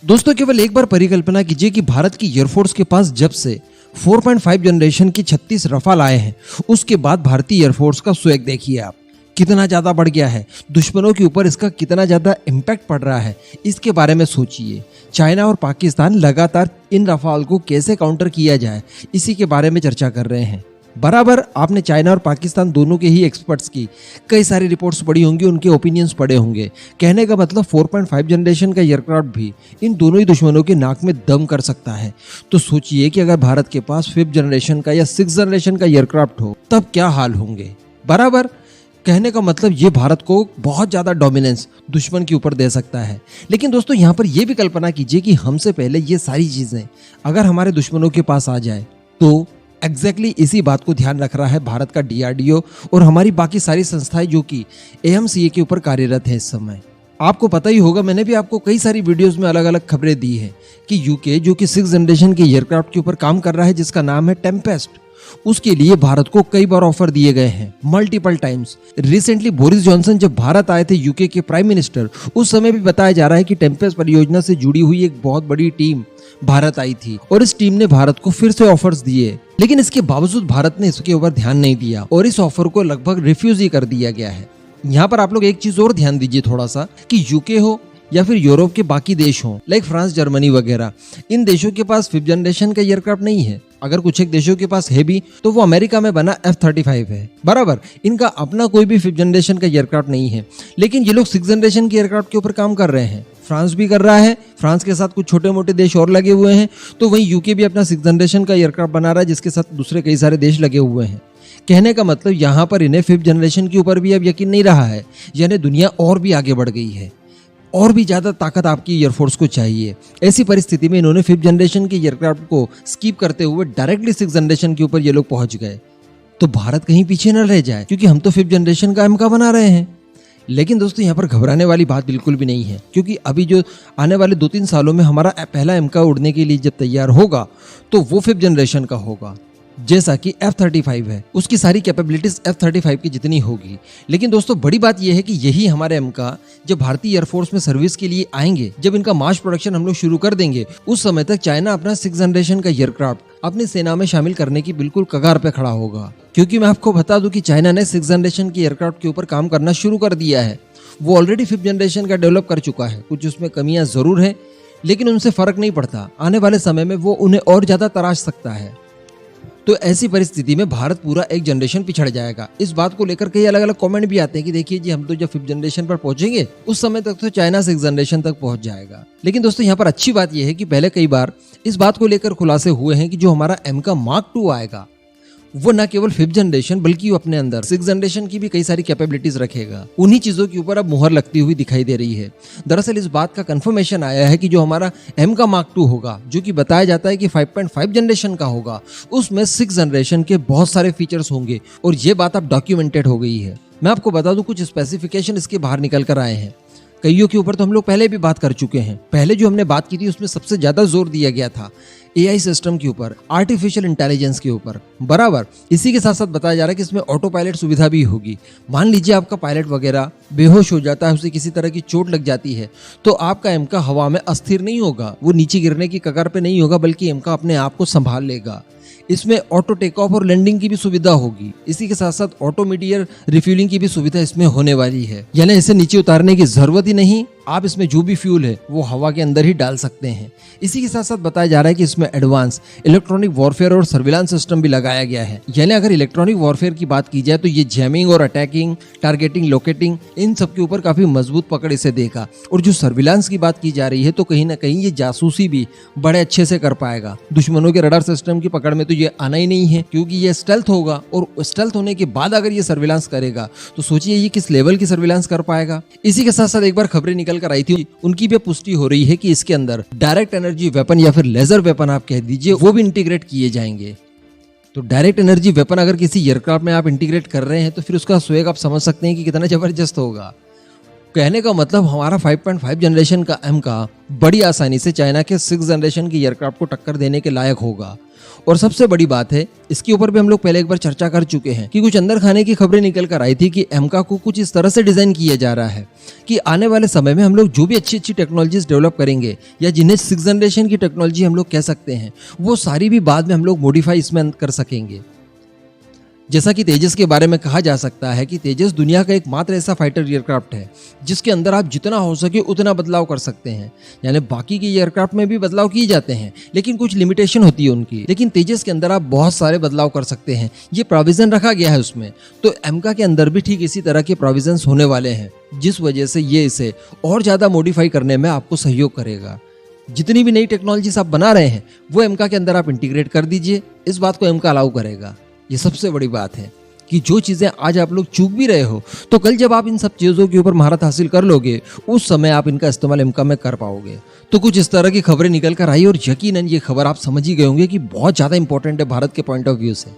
दोस्तों केवल एक बार परिकल्पना कीजिए कि भारत की एयरफोर्स के पास जब से 4.5 जनरेशन की 36 रफाल आए हैं, उसके बाद भारतीय एयरफोर्स का स्वैग देखिए आप कितना ज्यादा बढ़ गया है। दुश्मनों के ऊपर इसका कितना ज्यादा इम्पैक्ट पड़ रहा है, इसके बारे में सोचिए। चाइना और पाकिस्तान लगातार इन रफाल को कैसे काउंटर किया जाए, इसी के बारे में चर्चा कर रहे हैं। बराबर आपने चाइना और पाकिस्तान दोनों के ही एक्सपर्ट्स की कई सारी रिपोर्ट्स पढ़ी होंगी, उनके ओपिनियंस पढ़े होंगे। कहने का मतलब 4.5 जनरेशन का एयरक्राफ्ट भी इन दोनों ही दुश्मनों के नाक में दम कर सकता है। तो सोचिए कि अगर भारत के पास 5th जनरेशन का या 6th जनरेशन का एयरक्राफ्ट हो तब क्या हाल होंगे। बराबर कहने का मतलब ये भारत को बहुत ज्यादा डोमिनेंस दुश्मन के ऊपर दे सकता है। लेकिन दोस्तों यहाँ पर यह भी कल्पना कीजिए कि हमसे पहले ये सारी चीजें अगर हमारे दुश्मनों के पास आ जाए तो एग्जैक्टली इसी बात को ध्यान रख रहा है भारत का DRDO और हमारी बाकी सारी संस्थाएं जो कि AMCA के ऊपर कार्यरत है इस समय। आपको पता ही होगा, मैंने भी आपको कई सारी वीडियोस में अलग अलग खबरें दी है कि यूके जो कि 6th जनरेशन के एयरक्राफ्ट के ऊपर काम कर रहा है जिसका नाम है टेम्पेस्ट, उसके लिए भारत को कई बार ऑफर दिए गए हैं, multiple times. Recently Boris Johnson जब भारत आए थे यूके के प्राइम मिनिस्टर, उस समय भी बताया जा रहा है कि टेम्पेस्ट परियोजना से जुड़ी हुई एक बहुत बड़ी टीम भारत आई थी और इस टीम ने भारत को फिर से ऑफर्स दिए। लेकिन इसके बावजूद भारत ने इसके ऊपर ध्यान नहीं दिया और इस ऑफर को लगभग रिफ्यूज ही कर दिया गया है। यहाँ पर आप लोग एक चीज और ध्यान दीजिए थोड़ा सा कि यूके हो या फिर यूरोप के बाकी देश हो लाइक फ्रांस, जर्मनी वगैरह, इन देशों के पास 5th जनरेशन का एयरक्राफ्ट नहीं है। अगर कुछ एक देशों के पास है भी तो वो अमेरिका में बना F-35 है। बराबर इनका अपना कोई भी 5th जनरेशन का एयरक्राफ्ट नहीं है। लेकिन ये लोग 6th जनरेशन के एयरक्राफ्ट के ऊपर काम कर रहे हैं। फ्रांस भी कर रहा है, फ्रांस के साथ कुछ छोटे मोटे देश और लगे हुए हैं, तो वहीं यूके भी अपना 6th जनरेशन का एयरक्राफ्ट बना रहा है जिसके साथ दूसरे कई सारे देश लगे हुए हैं। कहने का मतलब यहाँ पर इन्हें 5th जनरेशन के ऊपर भी अब यकीन नहीं रहा है, यानी दुनिया और भी आगे बढ़ गई है, और भी ज्यादा ताकत आपकी एयरफोर्स को चाहिए। ऐसी परिस्थिति में इन्होंने 5th जनरेशन के एयरक्राफ्ट को स्किप करते हुए डायरेक्टली 6th जनरेशन के ऊपर ये लोग पहुंच गए। तो भारत कहीं पीछे न रह जाए क्योंकि हम तो 5th जनरेशन का MK बना रहे हैं। लेकिन दोस्तों यहाँ पर घबराने वाली बात बिल्कुल भी नहीं है, क्योंकि अभी जो आने वाले 2-3 सालों में हमारा पहला MK उड़ने के लिए जब तैयार होगा तो वो 5th जनरेशन का होगा, जैसा कि F-35 है। उसकी सारी कैपेबिलिटीज F-35 की जितनी होगी। लेकिन दोस्तों बड़ी बात यह है कि यही हमारे MK जब भारतीय एयरफोर्स में सर्विस के लिए आएंगे, जब इनका मास प्रोडक्शन हम लोग शुरू कर देंगे, उस समय तक चाइना अपना 6th जनरेशन का एयरक्राफ्ट अपनी सेना में शामिल करने की बिल्कुल कगार पे खड़ा होगा। क्योंकि मैं आपको बता दूं कि चाइना ने 6th जनरेशन के एयरक्राफ्ट के ऊपर काम करना शुरू कर दिया है। वो ऑलरेडी 5th जनरेशन का डेवलप कर चुका है। कुछ उसमें कमियां जरूर है लेकिन उनसे फर्क नहीं पड़ता, आने वाले समय में वो उन्हें और ज्यादा तराश सकता है। तो ऐसी परिस्थिति में भारत पूरा एक जनरेशन पिछड़ जाएगा। इस बात को लेकर कई अलग अलग कमेंट भी आते हैं कि देखिए जी, हम तो जब 5th जनरेशन पर पहुंचेंगे उस समय तक तो चाइना 6th जनरेशन तक पहुंच जाएगा। लेकिन दोस्तों यहाँ पर अच्छी बात यह है कि पहले कई बार इस बात को लेकर खुलासे हुए हैं कि जो हमारा MK Mark II आएगा वो न केवल 5th जनरेशन बल्कि वो अपने अंदर 6th जनरेशन की भी कई सारी कैपेबिलिटीज रखेगा। उन्हीं चीजों के ऊपर अब मुहर लगती हुई दिखाई दे रही है। दरअसल इस बात का कंफर्मेशन आया है कि जो हमारा MK Mark II होगा, जो कि बताया जाता है कि 5.5 जनरेशन का होगा, उसमें 6th जनरेशन के बहुत सारे फीचर्स होंगे और ये बात अब डॉक्यूमेंटेड हो गई है। मैं आपको बता दूं कुछ स्पेसिफिकेशन इसके बाहर निकल कर आए हैं। कईयों के ऊपर तो हम लोग पहले भी बात कर चुके हैं। पहले जो हमने बात की थी उसमें सबसे ज्यादा जोर दिया गया था AI सिस्टम के ऊपर, आर्टिफिशियल इंटेलिजेंस के ऊपर। बराबर इसी के साथ साथ बताया जा रहा है कि इसमें ऑटो पायलट सुविधा भी होगी। मान लीजिए आपका पायलट वगैरह बेहोश हो जाता है, उसे किसी तरह की चोट लग जाती है, तो आपका MK हवा में अस्थिर नहीं होगा, वो नीचे गिरने की कगार पे नहीं होगा, बल्कि MK अपने आप को संभाल लेगा। इसमें ऑटो टेक ऑफ और लैंडिंग की भी सुविधा होगी। इसी के साथ साथ ऑटो मीडियर रिफ्यूलिंग की भी सुविधा इसमें होने वाली है, यानी इसे नीचे उतारने की जरूरत ही नहीं, आप इसमें जो भी फ्यूल है वो हवा के अंदर ही डाल सकते हैं। इसी के साथ साथ बताया जा रहा है कि इसमें एडवांस इलेक्ट्रॉनिक वॉरफेयर और सर्विलांस सिस्टम भी लगाया गया है। यानी अगर इलेक्ट्रॉनिक वॉरफेयर की बात की जाए तो ये जैमिंग और अटैकिंग, टारगेटिंग, लोकेटिंग, इन सब के ऊपर काफी मजबूत पकड़ इसे देगा। और जो सर्विलांस की बात की जा रही है तो कहीं ना कहीं ये जासूसी भी बड़े अच्छे से कर पाएगा। दुश्मनों के रडार सिस्टम की पकड़ में तो ये आना ही नहीं है, क्योंकि ये स्टेल्थ होगा और स्टेल्थ होने के बाद अगर ये सर्विलांस करेगा तो सोचिए ये किस लेवल की सर्विलांस कर पाएगा। इसी के साथ साथ एक बार खबरें निकल कर आई थी, उनकी भी पुष्टि हो रही है कि इसके अंदर डायरेक्ट एनर्जी वेपन या फिर लेजर वेपन आप कह दीजिए, वो भी इंटीग्रेट किए जाएंगे। तो डायरेक्ट एनर्जी वेपन अगर किसी एयरक्राफ्ट में आप इंटीग्रेट कर रहे हैं तो फिर उसका स्वैग आप समझ सकते हैं कि कितना जबरदस्त होगा। कहने का मतलब हमारा 5.5 जनरेशन का एम का बड़ी आसानी से चाइना के 6 जनरेशन की एयरक्राफ्ट को टक्कर देने के लायक होगा। और सबसे बड़ी बात है, इसके ऊपर भी हम लोग पहले एक बार चर्चा कर चुके हैं कि कुछ अंदर खाने की खबरें निकल कर आई थी कि एमका को कुछ इस तरह से डिजाइन किया जा रहा है कि आने वाले समय में हम लोग जो भी अच्छी अच्छी टेक्नोलॉजीज डेवलप करेंगे या जिन्हें 6 जनरेशन की टेक्नोलॉजी हम लोग कह सकते हैं, वो सारी भी बाद में हम लोग मॉडिफाई इसमें कर सकेंगे। जैसा कि तेजस के बारे में कहा जा सकता है कि तेजस दुनिया का एकमात्र ऐसा फाइटर एयरक्राफ्ट है जिसके अंदर आप जितना हो सके उतना बदलाव कर सकते हैं। यानी बाकी के एयरक्राफ्ट में भी बदलाव किए जाते हैं लेकिन कुछ लिमिटेशन होती है उनकी, लेकिन तेजस के अंदर आप बहुत सारे बदलाव कर सकते हैं। ये प्रोविजन रखा गया है उसमें। तो एमका के अंदर भी ठीक इसी तरह के प्रोविजंस होने वाले हैं, जिस वजह से ये इसे और ज़्यादा मॉडिफाई करने में आपको सहयोग करेगा। जितनी भी नई टेक्नोलॉजीज आप बना रहे हैं वो एमका के अंदर आप इंटीग्रेट कर दीजिए, इस बात को एमका अलाउ करेगा। ये सबसे बड़ी बात है कि जो चीज़ें आज आप लोग चूक भी रहे हो, तो कल जब आप इन सब चीज़ों के ऊपर महारत हासिल कर लोगे, उस समय आप इनका इस्तेमाल एमका में कर पाओगे। तो कुछ इस तरह की खबरें निकल कर आई और यकीनन ये खबर आप समझ ही गए होंगे कि बहुत ज़्यादा इंपॉर्टेंट है भारत के पॉइंट ऑफ व्यू से।